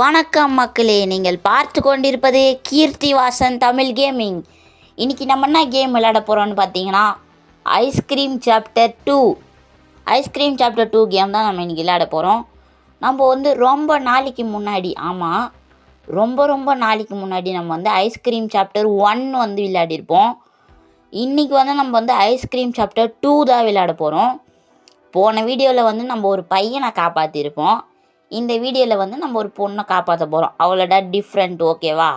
வணக்கம் மக்களே, நீங்கள் பார்த்து கொண்டிருப்பது கீர்த்திவாசன் தமிழ் கேமிங். இன்றைக்கி நம்ம என்ன கேம் விளையாட போகிறோம்னு பார்த்தீங்கன்னா ஐஸ்கிரீம் சாப்டர் 2 கேம் தான் நம்ம இன்றைக்கி விளையாட போகிறோம். நம்ம ரொம்ப நாளைக்கு முன்னாடி ரொம்ப நாளைக்கு முன்னாடி நம்ம ஐஸ்கிரீம் சாப்டர் 1 விளையாடிருப்போம். இன்றைக்கி நம்ம ஐஸ்கிரீம் சாப்டர் 2 தான் விளையாட போகிறோம். போன வீடியோவில் நம்ம ஒரு பையனை காப்பாற்றிருப்போம். இந்த வீடியோவில் நம்ம ஒரு பொண்ணை காப்பாற்ற போகிறோம். அவளோட டிஃப்ரெண்ட், ஓகேவா?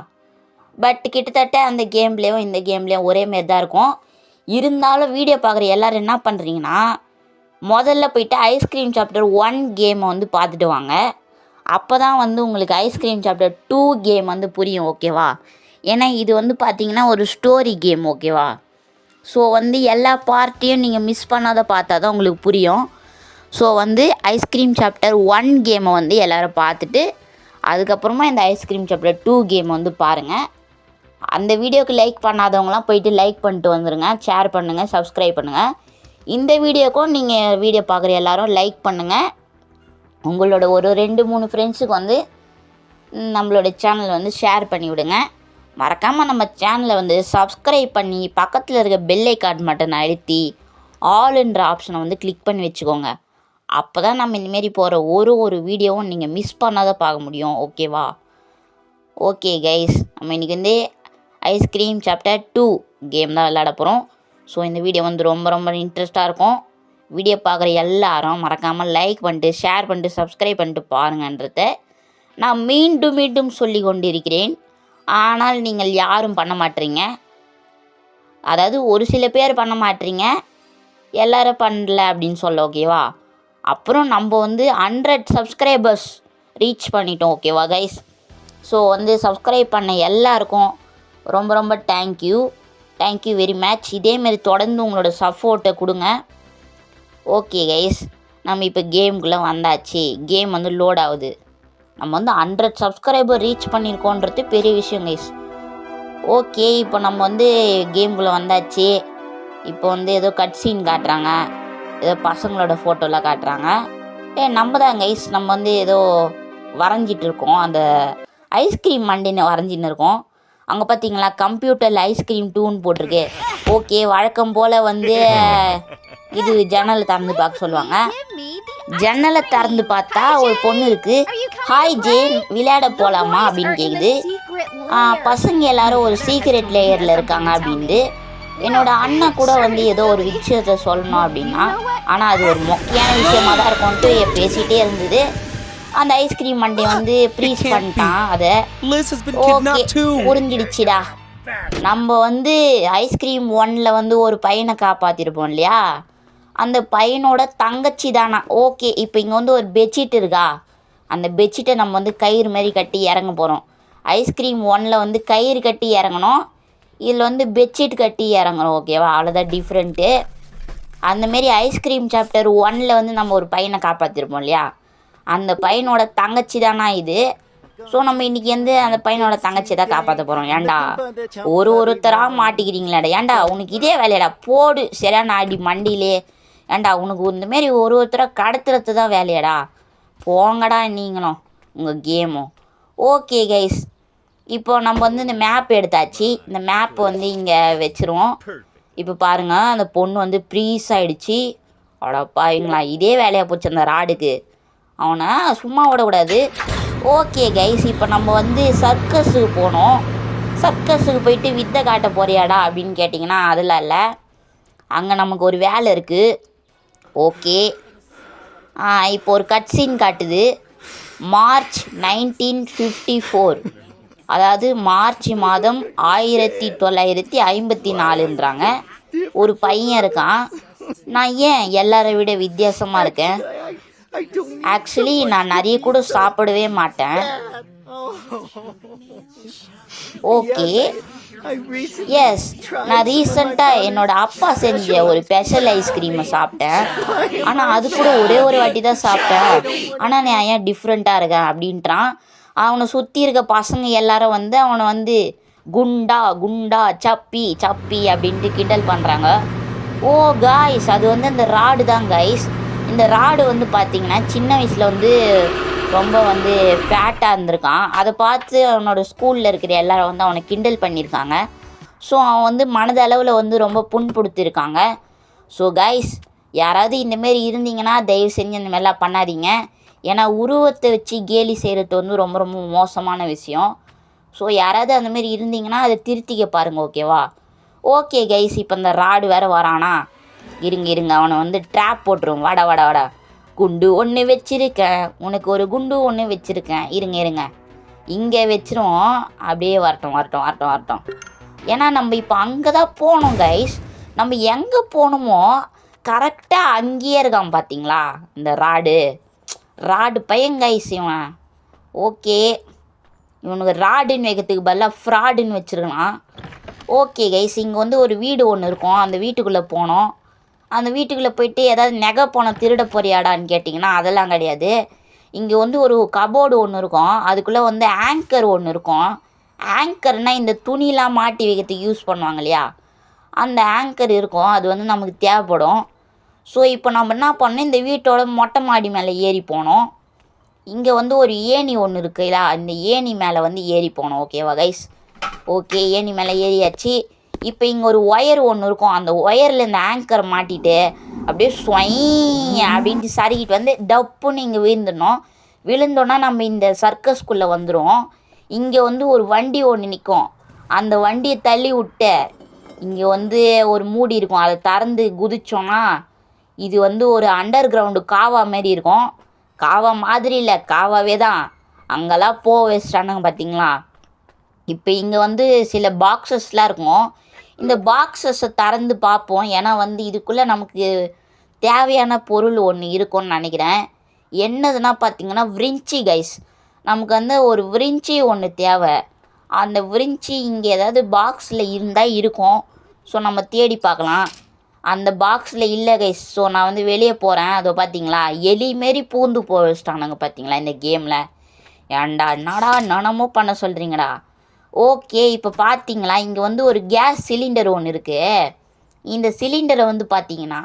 பட் கிட்டத்தட்ட அந்த கேம்லேயும் இந்த கேம்லேயும் ஒரே மாரி தான் இருக்கும். இருந்தாலும் வீடியோ பார்க்குற எல்லோரும் என்ன பண்ணுறீங்கன்னா, முதல்ல போய்ட்டு ஐஸ்கிரீம் சாப்டர் 1 கேமை பார்த்துட்டு வாங்க. அப்போ தான் உங்களுக்கு ஐஸ்கிரீம் சாப்டர் 2 கேம் புரியும், ஓகேவா? ஏன்னா இது பார்த்திங்கன்னா ஒரு ஸ்டோரி கேம், ஓகேவா? ஸோ எல்லா பார்ட்டையும் நீங்கள் மிஸ் பண்ணாத பார்த்தா தான் உங்களுக்கு புரியும். ஸோ ஐஸ்கிரீம் சாப்டர் 1 கேமை எல்லோரும் பார்த்துட்டு அதுக்கப்புறமா இந்த ஐஸ்கிரீம் சாப்டர் 2 கேம் பாருங்கள். அந்த வீடியோவுக்கு லைக் பண்ணாதவங்களாம் போயிட்டு லைக் பண்ணிட்டு வந்துடுங்க. ஷேர் பண்ணுங்கள், சப்ஸ்கிரைப் பண்ணுங்கள். இந்த வீடியோக்கும் நீங்கள் வீடியோ பார்க்குற எல்லோரும் லைக் பண்ணுங்கள். உங்களோட ஒரு 2-3 ஃப்ரெண்ட்ஸுக்கு நம்மளோட சேனல் ஷேர் பண்ணி விடுங்க. மறக்காமல் நம்ம சேனலை சப்ஸ்கிரைப் பண்ணி பக்கத்தில் இருக்க பெல் ஐக்கான் பட்டனை அழுத்தி ஆல்ன்ற ஆப்ஷனை கிளிக் பண்ணி வச்சுக்கோங்க. அப்போ தான் நம்ம இந்தமாரி போகிற ஒரு வீடியோவும் நீங்கள் மிஸ் பண்ணாத பார்க்க முடியும், ஓகேவா? ஓகே கைஸ், நம்ம இன்றைக்கி ஐஸ்கிரீம் சாப்டர் 2 கேம் தான் விளையாட போகிறோம். ஸோ இந்த வீடியோ ரொம்ப இன்ட்ரெஸ்ட்டாக இருக்கும். வீடியோ பார்க்குற எல்லாரும் மறக்காமல் லைக் பண்ணிட்டு ஷேர் பண்ணிட்டு சப்ஸ்கிரைப் பண்ணிட்டு பாருங்கன்றத நான் மீண்டும் சொல்லி கொண்டிருக்கிறேன். ஆனால் நீங்கள் யாரும் பண்ண மாட்டீங்க. அதாவது ஒரு சில பேர் பண்ண மாட்டீங்க, எல்லோரும் பண்ணல அப்படின்னு சொல்ல, ஓகேவா? அப்புறம் நம்ம 100 சப்ஸ்கிரைபர்ஸ் ரீச் பண்ணிட்டோம், ஓகேவா கைஸ்? ஸோ சப்ஸ்கிரைப் பண்ண எல்லாருக்கும் ரொம்ப தேங்க்யூ வெரி மச். இதேமாரி தொடர்ந்து உங்களோட சப்போர்ட்டை கொடுங்க. ஓகே கைஸ், நம்ம இப்போ கேமுக்குள்ளே வந்தாச்சு. கேம் லோட் ஆகுது. நம்ம 100 சப்ஸ்கிரைபர் ரீச் பண்ணியிருக்கோன்றது பெரிய விஷயம் கைஸ். ஓகே, இப்போ நம்ம கேமுக்குள்ளே வந்தாச்சு. இப்போ ஏதோ கட் சீன் காட்டுறாங்க, ஏதோ பசங்களோட ஃபோட்டோலாம் காட்டுறாங்க. நம்ம தான் கைஸ், நம்ம ஏதோ வரைஞ்சிட்டு இருக்கோம். அந்த ஐஸ்கிரீம் மண்டின்னு வரைஞ்சின்னு இருக்கோம். அங்கே பார்த்தீங்களா கம்ப்யூட்டரில் ஐஸ்கிரீம் 2ன்னு போட்டிருக்கு. ஓகே, வழக்கம் போல் இது ஜன்னலை திறந்து பார்க்க சொல்லுவாங்க. ஜன்னலை திறந்து பார்த்தா ஒரு பொண்ணு இருக்குது. ஹாய் ஜேன், விளையாட போகலாமா அப்படின்னு கேட்குது. பசங்க எல்லாரும் ஒரு சீக்ரெட் லேயரில் இருக்காங்க அப்படின்ட்டு. என்னோட அண்ணன் கூட ஏதோ ஒரு விஷயத்தை சொல்லணும் அப்படின்னா, ஆனால் அது ஒரு முக்கியமான விஷயமாக தான் இருக்கும்ன்ட்டு பேசிகிட்டே இருந்தது. அந்த ஐஸ்கிரீம் மண்டை ப்ரீஸ் பண்ணிட்டான். அதை ஓகே புரிஞ்சிடுச்சுடா. நம்ம ஐஸ்கிரீம் 1ல் ஒரு பையனை காப்பாற்றிருப்போம் இல்லையா, அந்த பையனோட தங்கச்சி தானா. ஓகே, இப்போ இங்கே ஒரு பெட்ஷீட் இருக்கா, அந்த பெட்ஷீட்டை நம்ம கயிறு மாரி கட்டி இறங்க போகிறோம். ஐஸ்கிரீம் 1ல் கயிறு கட்டி இறங்கணும், இதில் பெட்ஷீட் கட்டி இறங்கணும், ஓகேவா? அவ்வளோதான் டிஃப்ரெண்ட்டு. அந்தமாரி ஐஸ்கிரீம் சாப்டர் 1ல் நம்ம ஒரு பையனை காப்பாற்றிருப்போம் இல்லையா, அந்த பையனோட தங்கச்சி தானா இது. ஸோ நம்ம இன்றைக்கி அந்த பையனோட தங்கச்சி தான் காப்பாற்ற போகிறோம். ஏன்டா ஒருத்தராக மாட்டிக்கிறீங்களாடா? ஏன்டா உனக்கு இதே வேலையாடா? போடு சரியான அடி மண்டியிலே. ஏன்டா உனக்கு இந்தமாரி ஒருத்தராக கடத்துறது தான் வேலையாடா? போங்கடா நீங்களும் உங்கள் கேமும். ஓகே கைஸ், இப்போ நம்ம இந்த மேப் எடுத்தாச்சு. இந்த மேப் இங்கே வச்சுருவோம். இப்போ பாருங்கள், அந்த பொண்ணு ப்ரீஸ் ஆகிடுச்சு. அடப்பாங்களா, இதே வேலையாக போச்சு அந்த ராடுக்கு. அவனை சும்மா விடக்கூடாது. ஓகே கைஸ், இப்போ நம்ம சர்க்கஸுக்கு போனோம். சர்க்கஸுக்கு போயிட்டு வித்தை காட்ட போறியாடா அப்படின்னு கேட்டிங்கன்னா அதெல்லாம் இல்லை. அங்கே நமக்கு ஒரு வேலை இருக்குது. ஓகே, இப்போ ஒரு கட் சீன் காட்டுது. மார்ச் 1954, அதாவது மார்ச் மாதம் 1954ன்றாங்க. ஒரு பையன் இருக்கான். நான் ஏன் எல்லாரை விட வித்தியாசமாக இருக்கேன்? ஆக்சுவலி நான் நிறைய கூட சாப்பிடவே மாட்டேன். ஓகே எஸ், நான் ரீசெண்டாக என்னோட அப்பா செஞ்ச ஒரு ஸ்பெஷல் ஐஸ்கிரீமை சாப்பிட்டேன். ஆனால் அது கூட ஒரு வாட்டி தான் சாப்பிட்டேன். ஆனால் நான் ஏன் டிஃப்ரெண்ட்டாக இருக்கேன் அப்படின்றான். அவனை சுற்றி இருக்க பசங்க எல்லாரும் அவனை குண்டா குண்டா சப்பி சப்பி அப்படின்ட்டு கிண்டல் பண்ணுறாங்க. ஓ காய்ஸ், அது அந்த ராடு தான் கைஸ். இந்த ராடு பார்த்திங்கன்னா சின்ன வயசில் ரொம்ப வந்து ஃபேட்டாக இருந்திருக்கான். அதை பார்த்து அவனோட ஸ்கூலில் இருக்கிற எல்லாரும் வந்து அவனை கிண்டல் பண்ணியிருக்காங்க. ஸோ அவன் வந்து மனதளவில் வந்து ரொம்ப புண்படுத்தியிருக்காங்க. ஸோ கைஸ், யாராவது இந்தமாரி இருந்தீங்கன்னா தயவு செஞ்சு இந்த மாதிரிலாம் பண்ணாதீங்க. ஏன்னா உருவத்தை வச்சு கேலி செய்கிறது வந்து ரொம்ப ரொம்ப மோசமான விஷயம். ஸோ யாராவது அந்தமாரி இருந்தீங்கன்னா அதை திருத்திக்க பாருங்கள், ஓகேவா? ஓகே கைஸ், இப்போ இந்த ராடு வேறு வரானா? இருங்க அவனை வந்து ட்ராப் போட்டுருவோம். வாடா குண்டு ஒன்று வச்சுருக்கேன், உனக்கு ஒரு குண்டு ஒன்று வச்சுருக்கேன். இருங்க இங்கே வச்சிருவோம். அப்படியே வரட்டும். ஏன்னா நம்ம இப்போ அங்கே தான் போகணும் கைஸ். நம்ம எங்கே போகணுமோ கரெக்டாக அங்கேயே இருக்கான் பார்த்தீங்களா இந்த ராடு பையன் கைஸ் இவன். ஓகே, இவனுக்கு ராடுன்னு வைக்கிறதுக்கு பதிலாக ஃப்ராடுன்னு வச்சுருக்கலாம். ஓகே கைஸ், இங்கே வந்து ஒரு வீடு ஒன்று இருக்கும். அந்த வீட்டுக்குள்ளே போனோம். அந்த வீட்டுக்குள்ளே போயிட்டு ஏதாவது நகை பணம் திருட போறியாடான்னு கேட்டிங்கன்னா அதெல்லாம் கிடையாது. இங்கே வந்து ஒரு கபோர்டு ஒன்று இருக்கும். அதுக்குள்ளே வந்து ஆங்கர் ஒன்று இருக்கும். ஆங்கர்னால் இந்த துணிலாம் மாட்டி வைக்கிறதுக்கு யூஸ் பண்ணுவாங்க இல்லையா, அந்த ஆங்கர் இருக்கும். அது வந்து நமக்கு தேவைப்படும். ஸோ இப்போ நம்ம என்ன பண்ணோம், இந்த வீட்டோட மொட்டை மாடி மேலே ஏறி போனோம். இங்கே வந்து ஒரு ஏணி ஒன்று இருக்குல்ல, இந்த ஏணி மேலே வந்து ஏறி போனோம். ஓகேவா கைஸ்? ஓகே, ஏணி மேலே ஏறியாச்சு. இப்போ இங்கே ஒரு ஒயர் ஒன்று இருக்கும். அந்த ஒயரில் இந்த ஆங்கரை மாட்டிட்டு அப்படியே அப்படின்ட்டு சறுக்கிட்டு வந்து டப்புன்னு இங்கே விழுந்தோன்னா நம்ம இந்த சர்க்கஸ்குள்ளே வந்துடும். இங்கே வந்து ஒரு வண்டி ஒன்று நிற்கும். அந்த வண்டியை தள்ளி விட்டு இங்கே வந்து ஒரு மூடி இருக்கும். அதை திறந்து குதிச்சோன்னா இது வந்து ஒரு அண்டர் கிரவுண்டு காவா மாரி இருக்கும். காவா மாதிரி இல்லை, காவாவே தான். அங்கெல்லாம் வச்சிட்டானுங்க பார்த்தீங்களா? இப்போ இங்கே வந்து சில பாக்ஸஸ்லாம் இருக்கும். இந்த பாக்ஸஸை திறந்து பார்ப்போம். ஏன்னா வந்து இதுக்குள்ளே நமக்கு தேவையான பொருள் ஒன்று இருக்கும்னு நினைக்கிறேன். என்னதுன்னா பார்த்தீங்கன்னா விரிஞ்சி கைஸ். நமக்கு வந்து ஒரு விரிஞ்சி ஒன்று தேவை. அந்த விரிஞ்சி இங்கே ஏதாவது பாக்ஸில் இருந்தால் இருக்கும். ஸோ நம்ம தேடி பார்க்கலாம். அந்த பாக்ஸில் இல்லை கைஸ். ஸோ நான் வந்து வெளியே போகிறேன். அதோ பார்த்தீங்களா, எலிமாரி பூந்து வச்சிட்டானுங்க பார்த்தீங்களா இந்த கேமில். ஏன்டா என்னடா என்னமோ பண்ண சொல்கிறீங்கடா. ஓகே, இப்போ பார்த்தீங்களா இங்கே வந்து ஒரு கேஸ் சிலிண்டர் ஒன்று இருக்குது. இந்த சிலிண்டரை வந்து பார்த்தீங்கன்னா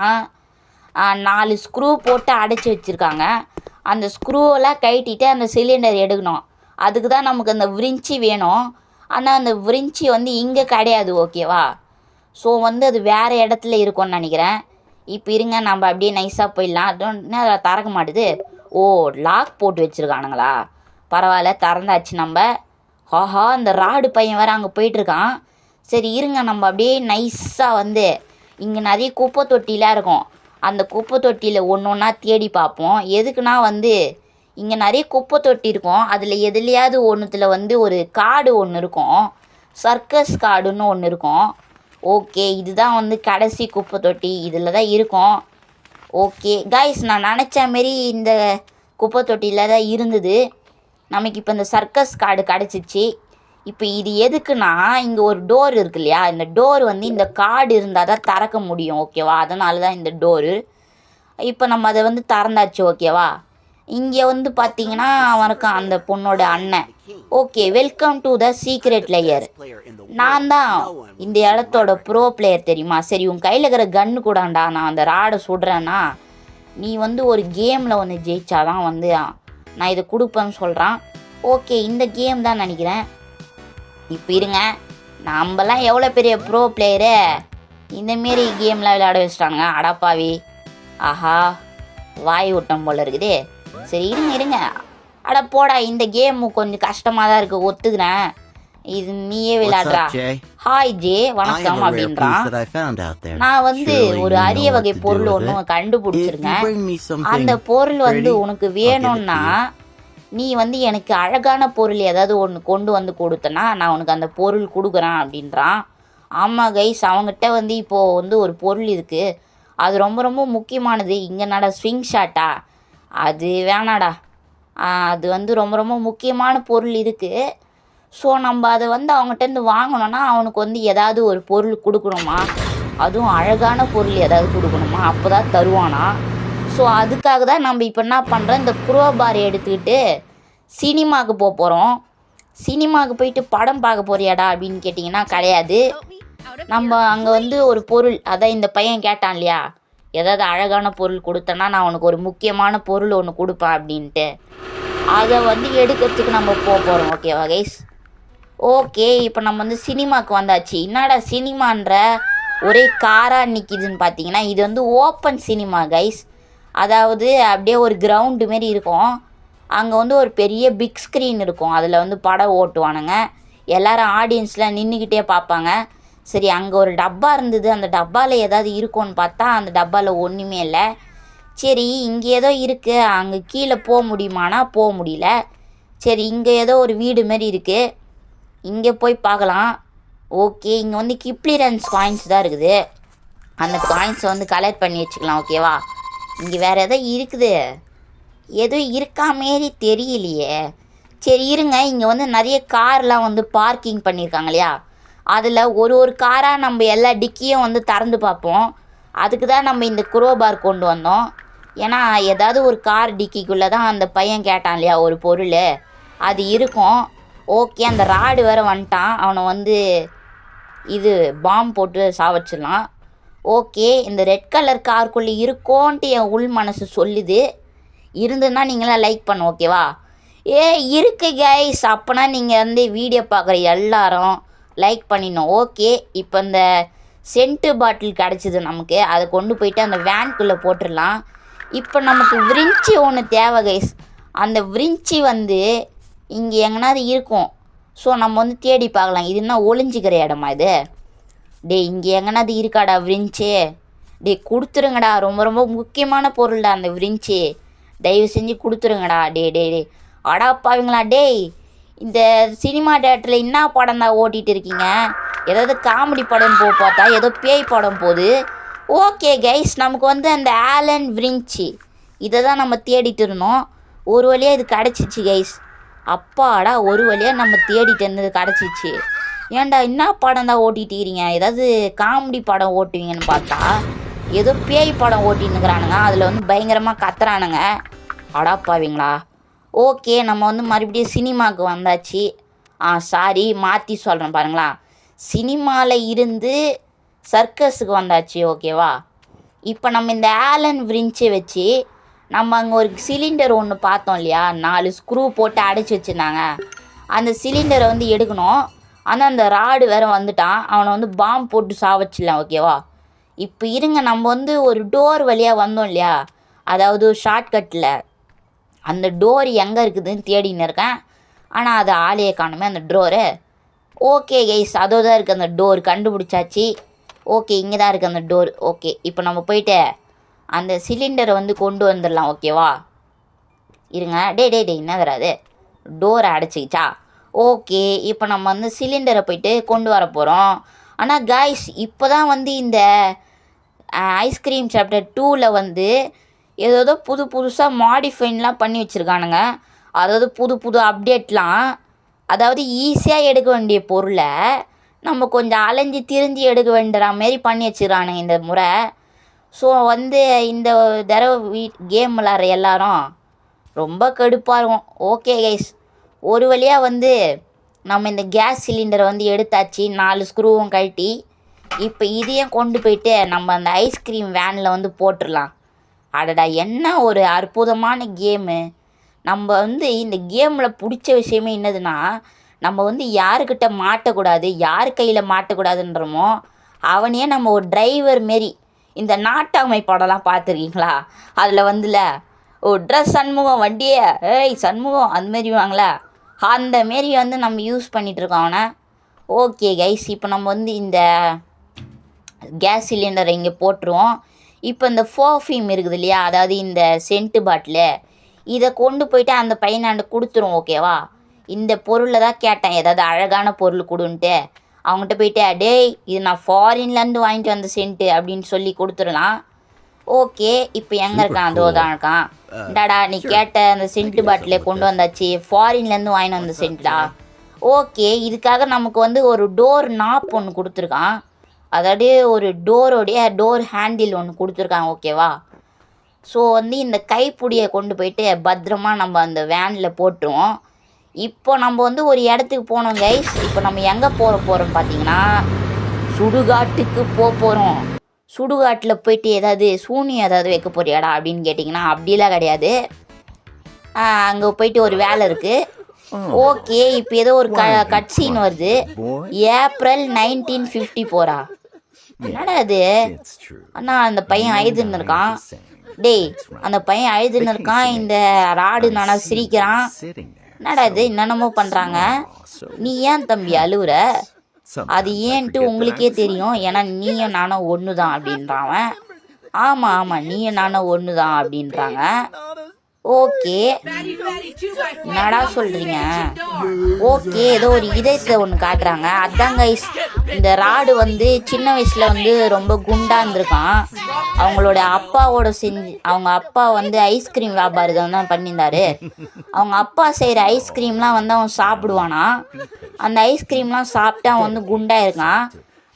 4 ஸ்க்ரூ போட்டு அடைச்சி வச்சுருக்காங்க. அந்த ஸ்க்ரூவெல்லாம் கழட்டிட்டு அந்த சிலிண்டர் எடுக்கணும். அதுக்கு தான் நமக்கு அந்த விரிஞ்சி வேணும். ஆனால் அந்த விரிஞ்சி வந்து இங்கே கிடையாது, ஓகேவா? ஸோ வந்து அது வேறு இடத்துல இருக்கும்னு நினைக்கிறேன். இப்போ இருங்க, நம்ம அப்படியே நைஸாக போயிடலாம். அதுவும் அதில் திறக்க மாட்டுது. ஓ, லாக் போட்டு வச்சுருக்கானுங்களா? பரவாயில்ல, திறந்தாச்சு நம்ம. ஆஹா, இந்த ராடு பையன் வேறு அங்கே போயிட்டுருக்கான். சரி இருங்க, நம்ம அப்படியே நைஸாக வந்து இங்கே நிறைய குப்பை தொட்டிலாம் இருக்கும். அந்த குப்பை தொட்டியில் ஒன்று ஒன்றா தேடி பார்ப்போம். எதுக்குன்னா வந்து இங்கே நிறைய குப்பை தொட்டி இருக்கும். அதில் எதுலையாவது ஒன்றுத்தில் வந்து ஒரு கார்டு ஒன்று இருக்கும். சர்க்கஸ் கார்டுன்னு ஒன்று இருக்கும். ஓகே, இதுதான் வந்து கடைசி குப்பை தொட்டி. இதில் தான் இருக்கும். ஓகே கைஸ், நான் நினச்ச மாரி இந்த குப்பை தொட்டியில் தான் இருந்தது. நமக்கு இப்போ இந்த சர்க்கஸ் கார்டு கிடச்சிச்சு. இப்போ இது எதுக்குன்னா, இங்கே ஒரு டோர் இருக்கு இல்லையா, இந்த டோர் வந்து இந்த கார்டு இருந்தால் தான் திறக்க முடியும், ஓகேவா? அதனால தான் இந்த டோரு. இப்போ நம்ம அதை வந்து திறந்தாச்சு, ஓகேவா? இங்கே வந்து பார்த்தீங்கன்னா அவனுக்கு அந்த பொண்ணோட அண்ணன். Okay, welcome to the secret layer. நான் தான் இந்த இடத்தோட ப்ரோ பிளேயர், தெரியுமா? சரி, உன் கையில் இருக்கிற கன்று கூடாண்டா, நான் அந்த ராடை சுடுறேன்னா நீ வந்து ஒரு கேமில் வந்து ஜெயிச்சாதான் வந்து நான் இதை கொடுப்பேன்னு சொல்கிறான். ஓகே, இந்த கேம் தான் நினைக்கிறேன். இப்போ இருங்க, நம்மலாம் எவ்வளோ பெரிய ப்ரோ பிளேயரு, இந்தமாரி கேம்லாம் விளையாட வச்சிட்டானுங்க. அடப்பாவி, ஆஹா, வாய் விட்டம் போல் இருக்குது. சரி இருங்க, அட போடா, இந்த கேமு கொஞ்சம் கஷ்டமாக தான் இருக்குது, ஒத்துக்கிறேன். இது நீயே விளையாடுறா. ஹாய் ஜே, வணக்கம் அப்படின்றான். நான் வந்து ஒரு அரிய வகை பொருள் ஒன்று கண்டுபிடிச்சிருக்கேன். அந்த பொருள் வந்து உனக்கு வேணும்னா நீ வந்து எனக்கு அழகான பொருள் ஏதாவது ஒன்று கொண்டு வந்து கொடுத்தனா நான் உனக்கு அந்த பொருள் கொடுக்குறேன் அப்படின்றான். ஆமாம் கைஸ், அவங்ககிட்ட வந்து இப்போது வந்து ஒரு பொருள் இருக்குது. அது ரொம்ப ரொம்ப முக்கியமானது. இங்கே நட ஸ்விங் ஷாட்டா, அது வேணாடா. அது வந்து ரொம்ப ரொம்ப முக்கியமான பொருள் இருக்குது. ஸோ நம்ம அதை வந்து அவங்ககிட்டருந்து வாங்கணுன்னா அவனுக்கு வந்து ஏதாவது ஒரு பொருள் கொடுக்கணுமா, அதுவும் அழகான பொருள் ஏதாவது கொடுக்கணுமா, அப்போ தான் தருவானா. ஸோ அதுக்காக தான் நம்ம இப்போ என்ன பண்ணுறோம், இந்த குரோபார் எடுத்துக்கிட்டு சினிமாவுக்கு போகிறோம். சினிமாவுக்கு போயிட்டு படம் பார்க்க போறியாடா அப்படின்னு கேட்டிங்கன்னா கிடையாது. நம்ம அங்கே வந்து ஒரு பொருள், அதான் இந்த பையன் கேட்டான் இல்லையா, ஏதாவது அழகான பொருள் கொடுத்தேன்னா நான் உனக்கு ஒரு முக்கியமான பொருள் ஒன்று கொடுப்பேன் அப்படின்ட்டு. அதை வந்து எடுக்கிறதுக்கு நம்ம போகிறோம். ஓகேவா கைஸ்? ஓகே, இப்போ நம்ம வந்து சினிமாவுக்கு வந்தாச்சு. என்னடா சினிமான்ற ஒரே காராக நிற்கிதுன்னு பார்த்தீங்கன்னா, இது வந்து ஓப்பன் சினிமா கைஸ். அதாவது அப்படியே ஒரு கிரவுண்டு மாரி இருக்கும். அங்கே வந்து ஒரு பெரிய பிக் ஸ்க்ரீன் இருக்கும். அதில் வந்து படம் ஓட்டுவானுங்க. எல்லோரும் ஆடியன்ஸில் நின்றுக்கிட்டே பார்ப்பாங்க. சரி, அங்கே ஒரு டப்பா இருந்தது. அந்த டப்பாவில் ஏதாவது இருக்கும்னு பார்த்தா அந்த டப்பாவில் ஒன்றுமே இல்லை. சரி, இங்கே ஏதோ இருக்குது, அங்கே கீழே போக முடியுமானா போக முடியல. சரி, இங்கே ஏதோ ஒரு வீடு மாரி இருக்குது, இங்கே போய் பார்க்கலாம். ஓகே, இங்கே வந்து கிப்ளிரன்ஸ் காயின்ஸ் தான் இருக்குது. அந்த காயின்ஸை வந்து கலெக்ட் பண்ணி வச்சுக்கலாம். ஓகேவா? இங்கே வேறு எதோ இருக்குது, எதுவும் இருக்கா மாரி தெரியலையே. சரி இருங்க, இங்கே வந்து நிறைய கார்லாம் வந்து பார்க்கிங் பண்ணியிருக்காங்க இல்லையா, அதில் ஒரு காராக நம்ம எல்லா டிக்கியும் வந்து திறந்து பார்ப்போம். அதுக்கு தான் நம்ம இந்த குரோபார் கொண்டு வந்தோம். ஏன்னா ஏதாவது ஒரு கார் டிக்கிக்குள்ளே தான் அந்த பையன் கேட்டான் இல்லையா ஒரு பொருள், அது இருக்கும். ஓகே, அந்த ராடு வேறு வந்துட்டான். அவனை வந்து இது பாம் போட்டு சாவச்சிடலாம். ஓகே, இந்த ரெட் கலர் காருக்குள்ளே இருக்கோன்ட்டு என் உள் மனசு சொல்லுது. இருந்துன்னா நீங்களாம் லைக் பண்ணு. ஓகேவா? இருக்கு கைஸ். அப்போனா நீங்கள் வந்து வீடியோ பார்க்குற எல்லாரும் லைக் பண்ணிடணும். ஓகே, இப்போ இந்த சென்ட்டு பாட்டில் கிடச்சிது நமக்கு. அதை கொண்டு போயிட்டு அந்த வேன்குள்ளே போட்டுடலாம். இப்போ நமக்கு விரிஞ்சி ஒன்று தேவை கைஸ். அந்த விரிஞ்சி வந்து இங்கே எங்கனாவது இருக்கும். ஸோ நம்ம வந்து தேடி பார்க்கலாம். இது என்ன ஒளிஞ்சிக்கிற இடமா இது? இங்கே எங்கனாவது இருக்காடா விரிஞ்சி? கொடுத்துருங்கடா, ரொம்ப ரொம்ப முக்கியமான பொருள்டா அந்த விரிஞ்சி. தயவு செஞ்சு கொடுத்துருங்கடா. டே அடாப்பாவீங்களா? இந்த சினிமா தேட்டரில் என்ன படம் தான் ஓட்டிகிட்டு இருக்கீங்க? ஏதாவது காமெடி படம் பார்த்தா ஏதோ பேய் படம் போகுது. ஓகே கைஸ், நமக்கு வந்து அந்த ஆலன் விரிஞ்சி இதை தான் நம்ம தேடிட்டு இருந்தோம். ஒரு வழியாக இது கிடச்சிச்சு கைஸ். அப்பாடா, ஒரு வழியாக நம்ம தேடிட்டு இருந்தது கிடச்சிச்சு. ஏன்டா என்ன படம் தான் ஓட்டிகிட்டு இருக்கிறீங்க? ஏதாவது காமெடி படம் ஓட்டுவீங்கன்னு பார்த்தா ஏதோ பேய் படம் ஓட்டின்னுக்கிறானுங்க. அதில் வந்து பயங்கரமாக கத்துறானுங்க. அடாப்பாவீங்களா? ஓகே, நம்ம வந்து மறுபடியும் சினிமாவுக்கு வந்தாச்சு. சாரி, மாற்றி சொல்கிறேன் பாருங்களா. சினிமாவில் இருந்து சர்க்கஸுக்கு வந்தாச்சு. ஓகேவா? இப்போ நம்ம இந்த ஆலன் விரிஞ்சை வச்சு நம்ம அங்கே ஒரு சிலிண்டர் ஒன்று பார்த்தோம் இல்லையா, 4 ஸ்க்ரூ போட்டு அடைச்சி வச்சுருந்தாங்க. அந்த சிலிண்டரை வந்து எடுக்கணும். ஆனால் அந்த ராடு வேறு வந்துட்டான். அவனை வந்து பாம்பு போட்டு சாவச்சிடலாம். ஓகேவா? இப்போ இருங்க, நம்ம வந்து ஒரு டோர் வழியாக வந்தோம் இல்லையா, அதாவது ஷார்ட்கட்டில். அந்த டோர் எங்கே இருக்குதுன்னு தேடின்னு இருக்கேன். ஆனால் அது ஆளையே காணுமே அந்த டோரு. ஓகே கைஸ், அதோ தான் இருக்குது அந்த டோர். கண்டுபிடிச்சாச்சு. ஓகே, இங்கே தான் இருக்குது அந்த டோர். ஓகே, இப்போ நம்ம போயிட்டு அந்த சிலிண்டரை வந்து கொண்டு வந்துடலாம். ஓகேவா? இருங்க. என்ன தராது, டோரை அடைச்சிக்கிச்சா? ஓகே, இப்போ நம்ம வந்து சிலிண்டரை போயிட்டு கொண்டு வர போகிறோம். ஆனால் காய்ஸ், இப்போ தான் வந்து இந்த ஐஸ்கிரீம் சாப்டர் 2ல் வந்து ஏதோ புதுசாக மாடிஃபைன்லாம் பண்ணி வச்சுருக்கானுங்க. அதாவது புது அப்டேட்லாம். அதாவது ஈஸியாக எடுக்க வேண்டிய பொருளை நம்ம கொஞ்சம் அலைஞ்சி திரிஞ்சு எடுக்க வேண்டிய மாரி பண்ணி வச்சுக்கிறானுங்க இந்த முறை. ஸோ வந்து இந்த தடவை கேம் விளாட்ற எல்லாரும் ரொம்ப கடுப்பாக இருக்கும். ஓகே கைஸ், ஒரு வழியாக வந்து நம்ம இந்த கேஸ் சிலிண்டரை வந்து எடுத்தாச்சு. 4 ஸ்க்ரூவும் கழட்டி இப்போ இதையும் கொண்டு போயிட்டு நம்ம அந்த ஐஸ்கிரீம் வேனில் வந்து போட்டுடலாம். அடடா, என்ன ஒரு அற்புதமான கேமு! நம்ம வந்து இந்த கேமில் பிடிச்ச விஷயமே என்னதுன்னா, நம்ம வந்து யாருக்கிட்ட மாட்டக்கூடாது, யார் கையில் மாட்டக்கூடாதுன்றமோ அவனையே நம்ம ஒரு டிரைவர் மாரி. இந்த நாட்டாமை படம்லாம் பார்த்துருக்கீங்களா? அதில் வந்துல ட்ரெஸ் சண்முகம் வண்டியே, சண்முகம் அந்தமாரி வாங்களா, அந்த மாரி வந்து நம்ம யூஸ் பண்ணிகிட்ருக்கோம் அவனை. ஓகே கைஸ், இப்போ நம்ம வந்து இந்த கேஸ் சிலிண்டரை இங்கே போட்டுருவோம். இப்போ இந்த பர்ஃப்யூம் இருக்குது இல்லையா, அதாவது இந்த சென்ட்டு பாட்டிலு, இதை கொண்டு போயிட்டு அந்த பையனாண்ட கொடுத்துரும். ஓகேவா? இந்த பொருளை தான் கேட்டேன், ஏதாவது அழகான பொருள் கொடுன்ட்டு. அவங்ககிட்ட போயிட்டு இது நான் ஃபாரின்லேருந்து வாங்கிட்டு வந்த சென்ட்டு அப்படின்னு சொல்லி கொடுத்துடலாம். ஓகே, இப்போ எங்கே இருக்கான்? அதோ தான் இருக்கான். டாடா, நீ கேட்ட அந்த சென்ட்டு பாட்டிலே கொண்டு வந்தாச்சு. ஃபாரின்லேருந்து வாங்கிட்டு வந்த சென்ட்டுடா. ஓகே, இதுக்காக நமக்கு வந்து ஒரு டோர் நாப் ஒன்று கொடுத்துருக்கான். அதாவது ஒரு டோர் ஹேண்டில் ஒன்று கொடுத்துருக்காங்க. ஓகேவா? ஸோ வந்து இந்த கைப்பிடியை கொண்டு போயிட்டு பத்திரமா நம்ம அந்த வேனில் போட்டுருவோம். இப்போ நம்ம வந்து ஒரு இடத்துக்கு போனோம் கைஸ். இப்போ நம்ம எங்கே போகிறோம் பார்த்தீங்கன்னா, சுடுகாட்டுக்கு போகிறோம். சுடுகாட்டில் போயிட்டு ஏதாவது சூனியம் ஏதாவது வைக்க போறியாடா அப்படின்னு கேட்டிங்கன்னா அப்படிலாம் கிடையாது. அங்கே போயிட்டு ஒரு வேலை இருக்குது. ஓகே, இப்போ ஏதோ ஒரு கட் சீன் வருது. ஏப்ரல் 1954. என்னடா அது? அண்ணா அந்த பையன் அழுதுன்னு இருக்கான். டேய், அந்த பையன் அழுதுன்னு இருக்கான். இந்த ராடு நானா சிரிக்கிறான். என்னடா இது, என்னென்னமோ பண்ணுறாங்க. நீ ஏன் தம்பி அழுவுற? அது ஏன்ட்டு உங்களுக்கே தெரியும், ஏன்னா நீயும் நானும் ஒன்று தான் அப்படின்றான். ஆமாம் ஆமாம், நீயும் நானும் ஒன்று தான் அப்படின்றாங்க. ஓகே, என்னடா சொல்கிறீங்க? ஓகே, ஏதோ ஒரு இதயத்தை ஒன்று காட்டுறாங்க. அதான் கைஸ், இந்த ராடு வந்து சின்ன வயசில் வந்து ரொம்ப குண்டாக இருந்திருக்கான். அவங்களோட அப்பாவோட அவங்க அப்பா வந்து ஐஸ்கிரீம் வியாபாரம் தான் பண்ணியிருந்தாரு. அவங்க அப்பா செய்கிற ஐஸ்கிரீம்லாம் வந்து அவன் சாப்பிடுவானா. அந்த ஐஸ்கிரீம்லாம் சாப்பிட்டு அவன் வந்து குண்டாக இருக்கான்.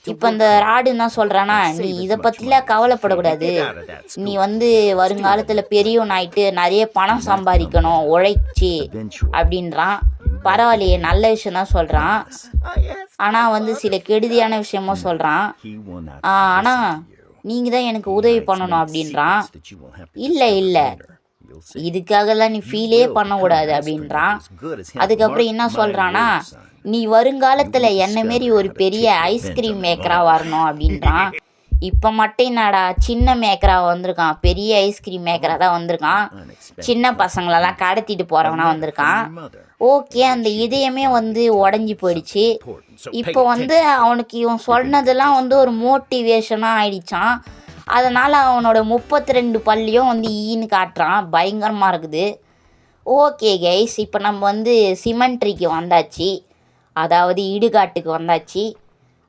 இப்போ இந்த ராடு என்ன சொல்கிறானா, நீ இதை பற்றிலாம் கவலைப்படக்கூடாது. நீ வந்து வருங்காலத்தில் பெரியவன் ஆகிட்டு நிறைய பணம் சம்பாதிக்கணும் உழைச்சி அப்படின்றான். பரவாயில்லையே, நல்ல விஷயம் தான் சொல்கிறான். ஆனால் வந்து சில கெடுதியான விஷயமும் சொல்கிறான். ஆனால் நீங்கள் தான் எனக்கு உதவி பண்ணணும் அப்படின்றான். இல்லை இல்லை, இதுக்காகலாம் நீ ஃபீலே பண்ணக்கூடாது அப்படின்றான். அதுக்கப்புறம் என்ன சொல்கிறான்னா, நீ வருங்காலத்தில் என்ன மாரி ஒரு பெரிய ஐஸ்கிரீம் மேக்கராக வரணும் அப்படின்றான். இப்போ மட்டும் என்னடா சின்ன மேக்கராக வந்திருக்கான், பெரிய ஐஸ்கிரீம் மேக்கராக தான் வந்திருக்கான். சின்ன பசங்களெல்லாம் கடத்திட்டு போகிறவனா வந்திருக்கான். ஓகே, அந்த இதயமே வந்து உடஞ்சி போயிடுச்சு. இப்போ வந்து அவனுக்கு இவன் சொன்னதெல்லாம் வந்து ஒரு மோட்டிவேஷனாக ஆயிடுச்சான். அதனால் அவனோட 32 பல்லையும் வந்து ஈன்னு காட்டுறான். பயங்கரமாக இருக்குது. ஓகே கைஸ், இப்போ நம்ம வந்து சிமெண்ட்ரிக்கு வந்தாச்சு, அதாவது இடுகாட்டுக்கு வந்தாச்சு.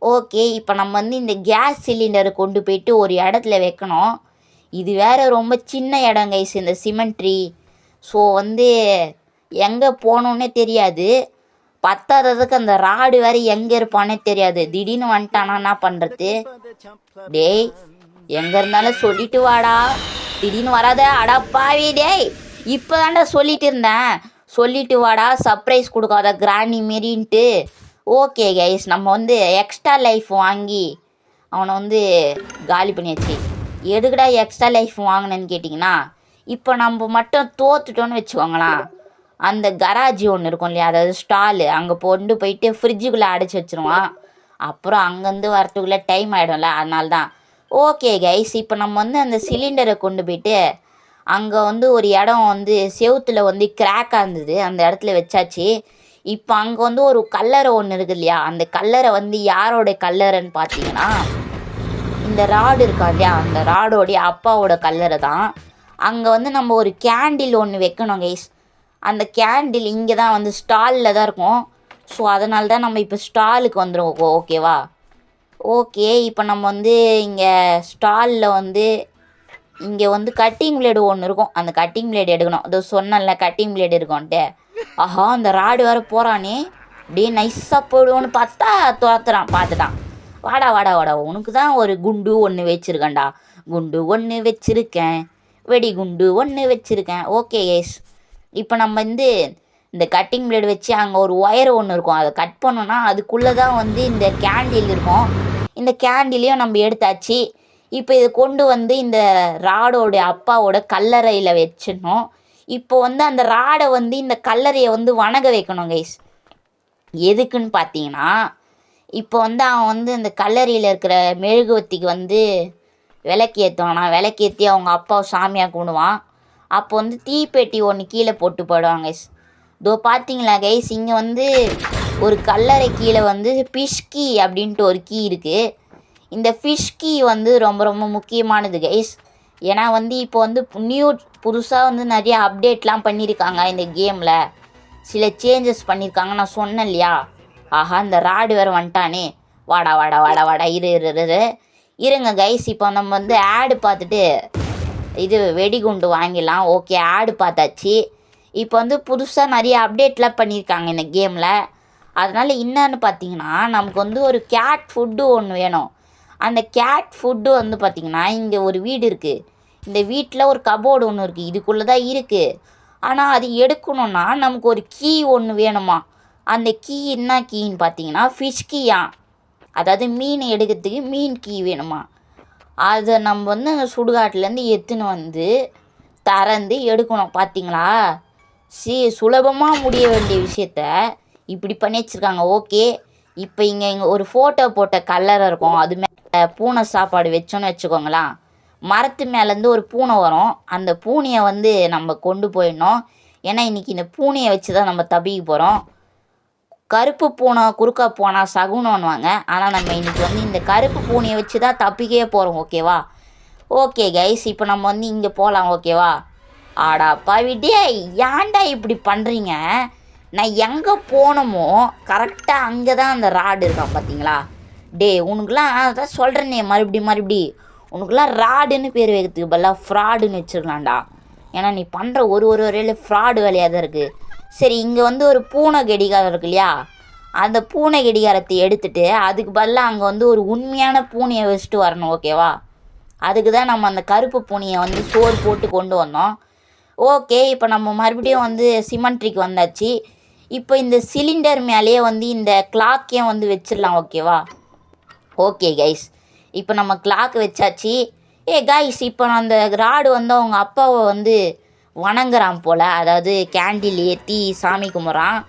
ஓகே, இப்போ நம்ம வந்து இந்த கேஸ் சிலிண்டரை கொண்டு போயிட்டு ஒரு இடத்துல வைக்கணும். இது வேறு ரொம்ப சின்ன இடம் கைஸ், இந்த சிமெண்ட்ரி. ஸோ வந்து எங்கே போகணுன்னே தெரியாது. பத்தாததுக்கு அந்த ராடு வேறு எங்கே இருப்பானே தெரியாது. திடீர்னு வந்துட்டானா என்ன பண்ணுறது? டேய், எங்கே இருந்தாலும் சொல்லிட்டு வாடா, திடீர்னு வராத. அடா பாவி டேய், இப்போ தாண்டா சொல்லிட்டு இருந்தேன், சொல்லிட்டு வாடா, சர்ப்ரைஸ் கொடுக்காத கிராணி மாரின்ட்டு. ஓகே கைஸ், நம்ம வந்து எக்ஸ்ட்ரா லைஃப் வாங்கி அவனை வந்து காலி பண்ணியாச்சு. எதுக்குடா எக்ஸ்ட்ரா லைஃப் வாங்கினேன்னு கேட்டிங்கன்னா, இப்போ நம்ம மட்டும் தோத்துட்டோன்னு வச்சுக்கோங்களேன், அந்த கராஜி ஒன்று இருக்கும் இல்லையா, அதாவது ஸ்டாலு, அங்கே கொண்டு போயிட்டு ஃப்ரிட்ஜுக்குள்ளே அடைச்சி வச்சுருவான். அப்புறம் அங்கேருந்து வரத்துக்குள்ளே டைம் ஆகிடும்ல, அதனால தான். ஓகே கைஸ், இப்போ நம்ம வந்து அந்த சிலிண்டரை கொண்டு போயிட்டு அங்கே வந்து ஒரு இடம் வந்து செவுத்தில் வந்து கிராக்காக இருந்தது, அந்த இடத்துல வச்சாச்சு. இப்போ அங்கே வந்து ஒரு கல்லறை ஒன்று இருக்குது இல்லையா, அந்த கல்லறை வந்து யாரோட கல்லறைன்னு பார்த்தீங்கன்னா, இந்த ராடு இருக்கா இல்லையா, அந்த ராடோடைய அப்பாவோட கல்லறை தான். அங்கே வந்து நம்ம ஒரு கேண்டில் ஒன்று வைக்கணும் கைஸ். அந்த கேண்டில் இங்கே தான் வந்து ஸ்டாலில் தான் இருக்கும். ஸோ அதனால தான் நம்ம இப்போ ஸ்டாலுக்கு வந்துடும். ஓகேவா? ஓகே, இப்போ நம்ம வந்து இங்கே ஸ்டாலில் வந்து இங்கே வந்து கட்டிங் பிளேடு ஒன்று இருக்கும், அந்த கட்டிங் பிளேடு எடுக்கணும். அது சொன்னல கட்டிங் பிளேடு இருக்கும்ன்ட்டு. ஆஹா, அந்த ராடு வேறு போகிறானே, அப்படியே நைஸாக போடுவோன்னு பார்த்தா துரத்துறான். பார்த்துட்டான். வாடா வாடா வாடா, உனக்கு தான் ஒரு குண்டு ஒன்று வச்சுருக்கேன்டா, குண்டு ஒன்று வச்சுருக்கேன், வெடி குண்டு ஒன்று வச்சுருக்கேன். ஓகே எஸ், இப்போ நம்ம வந்து இந்த கட்டிங் பிளேடு வச்சு அங்கே ஒரு ஒயர் ஒன்று இருக்கும், அதை கட் பண்ணோன்னா அதுக்குள்ளே தான் வந்து இந்த கேண்டில் இருக்கும். இந்த கேண்டிலையும் நம்ம எடுத்தாச்சு. இப்போ இதை கொண்டு வந்து இந்த ராடோட அப்பாவோட கல்லறையில் வச்சிடணும். இப்போ வந்து அந்த ராடை வந்து இந்த கல்லறையை வந்து வணங்க வைக்கணும் கைஸ். எதுக்குன்னு பார்த்தீங்கன்னா, இப்போ வந்து அவன் வந்து இந்த கல்லறையில் இருக்கிற மெழுகுவத்திக்கு வந்து விளக்கு ஏற்றுவானா, விளக்கேற்றி அவங்க அப்பாவை சாமியாக கும்பிடுவான். அப்போ வந்து தீப்பெட்டி ஒன்று கீழே போட்டு போயிடுவாங்க கைஸ். இதோ பார்த்தீங்களா கைஸ், இங்கே வந்து ஒரு கல்லறை கீழே வந்து ஃபிஷ் கீ அப்படின்ட்டு ஒரு கீ இருக்குது. இந்த ஃபிஷ் கீ வந்து ரொம்ப ரொம்ப முக்கியமானது கைஸ். ஏன்னா வந்து இப்போ வந்து புதுசாக வந்து நிறைய அப்டேட்லாம் பண்ணியிருக்காங்க இந்த கேமில், சில சேஞ்சஸ் பண்ணியிருக்காங்க. நான் சொன்னேன் இல்லையா, ஆஹா இந்த ராடு வேறு வந்துட்டானே, வாடா வாடா வாடா வாடா இருங்க கைஸ். இப்போ நம்ம வந்து ஆடு பார்த்துட்டு இது வெடிகுண்டு வாங்கிடலாம். ஓகே, ஆடு பார்த்தாச்சு. இப்போ வந்து புதுசாக நிறைய அப்டேட்லாம் பண்ணியிருக்காங்க இந்த கேமில். அதனால் என்னன்னு பார்த்தீங்கன்னா, நமக்கு வந்து ஒரு கேட் ஃபுட்டு ஒன்று வேணும். அந்த கேட் ஃபுட்டு வந்து பார்த்திங்கன்னா, இங்கே ஒரு வீடு இருக்குது, இந்த வீட்டில் ஒரு கபோர்டு ஒன்று இருக்குது, இதுக்குள்ளே தான் இருக்குது. ஆனால் அது எடுக்கணுன்னா நமக்கு ஒரு கீ ஒன்று வேணுமா. அந்த கீ என்ன கீன்னு பார்த்தீங்கன்னா ஃபிஷ் கீயா, அதாவது மீன் எடுக்கிறதுக்கு மீன் கீ வேணுமா. அதை நம்ம வந்து அந்த சுடுகாட்டிலேருந்து எடுத்துன்னு வந்து திறந்து எடுக்கணும். பார்த்தீங்களா, சுலபமாக முடிய வேண்டிய விஷயத்த இப்படி பண்ணி வச்சுருக்காங்க. ஓகே, இப்போ இங்கே ஒரு ஃபோட்டோ போட்ட கல்லறை இருக்கும். அது மேலே பூனை சாப்பாடு வச்சோன்னு வச்சுக்கோங்களேன், மரத்து மேலேருந்து ஒரு பூனை வரும். அந்த பூனையை வந்து நம்ம கொண்டு போயிடணும். ஏன்னா இன்றைக்கி இந்த பூனையை வச்சு தான் நம்ம தப்பிக்க போகிறோம். கருப்பு பூனை குறுக்கா போனால் சகுனம்னுவாங்க. ஆனால் நம்ம இன்றைக்கி வந்து இந்த கருப்பு பூனையை வச்சு தான் தப்பிக்கவே போகிறோம். ஓகேவா? ஓகே கைஸ், இப்போ நம்ம வந்து இங்கே போகலாம். ஓகேவா? ஆடா பாவிட்டே, ஏன்டா இப்படி பண்ணுறீங்க? நான் எங்கே போனோமோ கரெக்டாக அங்கே தான் அந்த ராடு இருக்கான் பார்த்தீங்களா? டே உனக்குலாம் அதான் சொல்கிறேனே, மறுபடி உனக்குலாம் ராடுன்னு பேர் வைக்கிறதுக்கு பதிலாக ஃப்ராடுன்னு வச்சுருக்கலாம்டா. ஏன்னா நீ பண்ணுற ஒரு வேலையில் ஃப்ராடு வேலையாக தான் இருக்குது. சரி, இங்கே வந்து ஒரு பூனை கடிகாரம் இருக்கு இல்லையா? அந்த பூனை கடிகாரத்தை எடுத்துகிட்டு அதுக்கு பதிலாக அங்கே வந்து ஒரு உண்மையான பூனையை வச்சுட்டு வரணும். ஓகேவா? அதுக்கு தான் நம்ம அந்த கருப்பு பூனையை வந்து சோறு போட்டு கொண்டு வந்தோம். ஓகே, இப்போ நம்ம மறுபடியும் வந்து சிமெண்ட்ரிக்கு வந்தாச்சு. இப்போ இந்த சிலிண்டர் மேலேயே வந்து இந்த கிளாக்கையும் வந்து வச்சிடலாம். ஓகேவா? ஓகே கைஸ், இப்போ நம்ம கிளாக் வச்சாச்சு. கைஸ், இப்போ அந்த ராடு வந்து அவங்க அப்பாவை வந்து வணங்குறான் போல். அதாவது கேண்டில் ஏற்றி சாமி கும்பிட்றான்.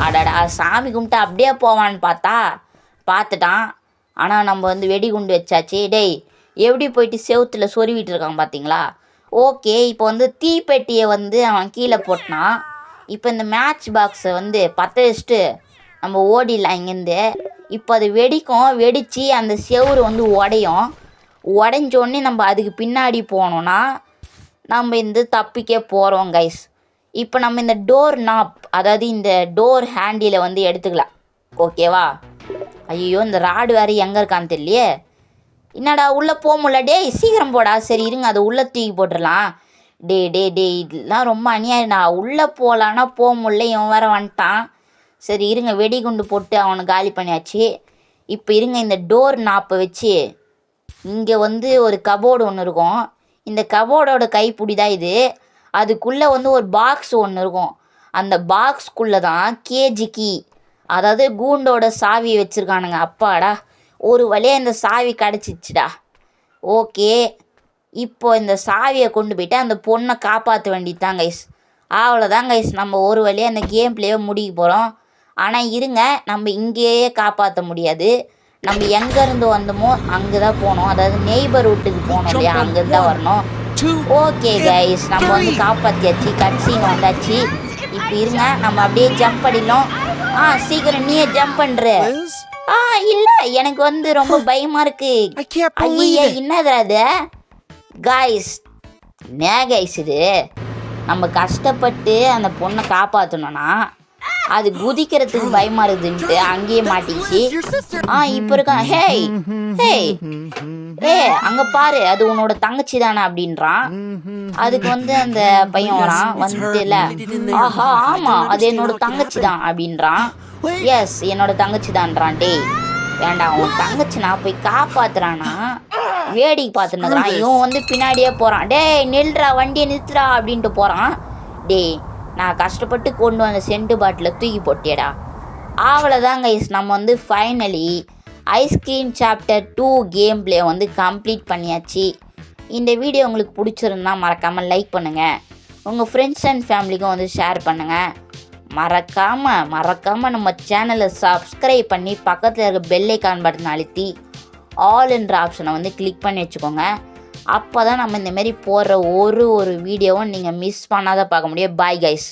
அடடா, சாமி கும்பிட்டு அப்படியே போவான்னு பார்த்துட்டான். ஆனால் நம்ம வந்து வெடிகுண்டு வச்சாச்சு. டேய், எப்படி போயிட்டு செவுத்தில் சொருவிட்டு இருக்கான் பார்த்தீங்களா? ஓகே, இப்போ வந்து தீப்பெட்டியை வந்து அவன் கீழே போட்டான். இப்போ இந்த மேட்ச் பாக்ஸை வந்து பற்ற வச்சுட்டு நம்ம ஓடிடலாம் இங்கேருந்து. இப்போ அது வெடித்து அந்த செவுறு வந்து உடைஞ்சோடனே நம்ம அதுக்கு பின்னாடி போனோன்னா நம்ம இந்த தப்பிக்க போகிறோம் கைஸ். இப்போ நம்ம இந்த டோர் நாப், அதாவது இந்த டோர் ஹேண்டிலை வந்து எடுத்துக்கலாம். ஓகேவா? ஐயோ, இந்த ராடு வேறு எங்கே இருக்கான்னு தெரியலையே. என்னடா உள்ளே போக முடியல? டேய் சீக்கிரம் போடா. சரி இருங்க, அதை உள்ளே தூக்கி போட்டுடலாம். டே இதெல்லாம் ரொம்ப அநியாயம்டா. உள்ளே போகலான்னா போக முடியல, இவன் வேறு வந்துட்டான். சரி இருங்க, வெடிகுண்டு போட்டு அவனை காலி பண்ணியாச்சு. இப்போ இருங்க, இந்த டோர் நாப்பை வச்சு இங்கே வந்து ஒரு கபோர்டு ஒன்று இருக்கும். இந்த கபோர்டோட கைப்பிடி தான் இது. அதுக்குள்ளே வந்து ஒரு பாக்ஸ் ஒன்று இருக்கும். அந்த பாக்ஸ்க்குள்ளே தான் கேஜி கீ, அதாவது கூண்டோட சாவி வச்சுருக்கானுங்க. அப்பாடா, ஒரு வழியாக இந்த சாவி கிடச்சிச்சுடா. ஓகே, இப்போ இந்த சாவியை கொண்டு போய்ட்டு அந்த பொண்ணை காப்பாற்ற வேண்டியது தான் கைஸ். அவ்வளோதான் கைஸ், நம்ம ஒரு வழியாக அந்த கேம் பிளேயை முடிக்க போகிறோம். ஆனால் இருங்க, நம்ம இங்கேயே காப்பாற்ற முடியாது. நம்ம எங்கேருந்து வந்தோமோ அங்கே தான் போகணும். அதாவது நெய்பர்ஹுட்டுக்கு போகணும் இல்லையா? அங்கேருந்து தான் வரணும். ஓகே கைஸ், நம்ம வந்து காப்பாற்றியாச்சு. கட்சின்னு வந்தாச்சு. இப்போ இருங்க, நம்ம அப்படியே ஜம்ப் பண்ணிடலாம். சீக்கிரம் நீயே ஜம்ப் பண்ணுற. இல்லை, எனக்கு வந்து ரொம்ப பயமாக இருக்கு. ஐயா, என்னதுடா அது? கைஸ், கைஸ், இது நம்ம கஷ்டப்பட்டு அந்த பொண்ணை காப்பாற்றணும்னா அது குதிக்கிறதுக்கு பயமா இருக்குதுன்ட்டு அங்கேயே மாட்டிச்சு. இப்போ இருக்கான். ஹே அங்க பாரு, அது உன்னோட தங்கச்சி தானே அப்படின்றான். அதுக்கு வந்து அந்த பையன் வரான் வந்துட்டு, இல்லை ஆஹா ஆமா, அது என்னோட தங்கச்சி தான் அப்படின்றான். எஸ், என்னோட தங்கச்சி தான்றான். டேய் வேண்டாம், உன் தங்கச்சி நான் போய் காப்பாத்துறானா வேடிக்கை பார்த்துன்னுக்குறான். இவன் வந்து பின்னாடியே போகிறான். டேய் நில்றா, வண்டியை நிறுத்துறா அப்படின்ட்டு போகிறான். டேய், நான் கஷ்டப்பட்டு கொண்டு வந்த சென்ட் பாட்டிலை தூக்கி போட்டியடா. அவ்வளோதான் கைஸ், நம்ம வந்து finally ice cream chapter 2 game play வந்து கம்ப்ளீட் பண்ணியாச்சு. இந்த வீடியோ உங்களுக்கு பிடிச்சிருந்தா மறக்காமல் லைக் பண்ணுங்கள். உங்கள் ஃப்ரெண்ட்ஸ் அண்ட் ஃபேமிலிக்கும் வந்து ஷேர் பண்ணுங்கள். மறக்காமல் நம்ம சேனலை சப்ஸ்கிரைப் பண்ணி பக்கத்தில் இருக்க பெல் ஐக்கான் பட்டன் அழுத்தி ஆல் என்ற ஆப்ஷனை வந்து கிளிக் பண்ணி வச்சுக்கோங்க. அப்போ தான் நம்ம இந்தமாரி போடுற ஒரு வீடியோவும் நீங்கள் மிஸ் பண்ணாத பார்க்க முடியும். Bye guys.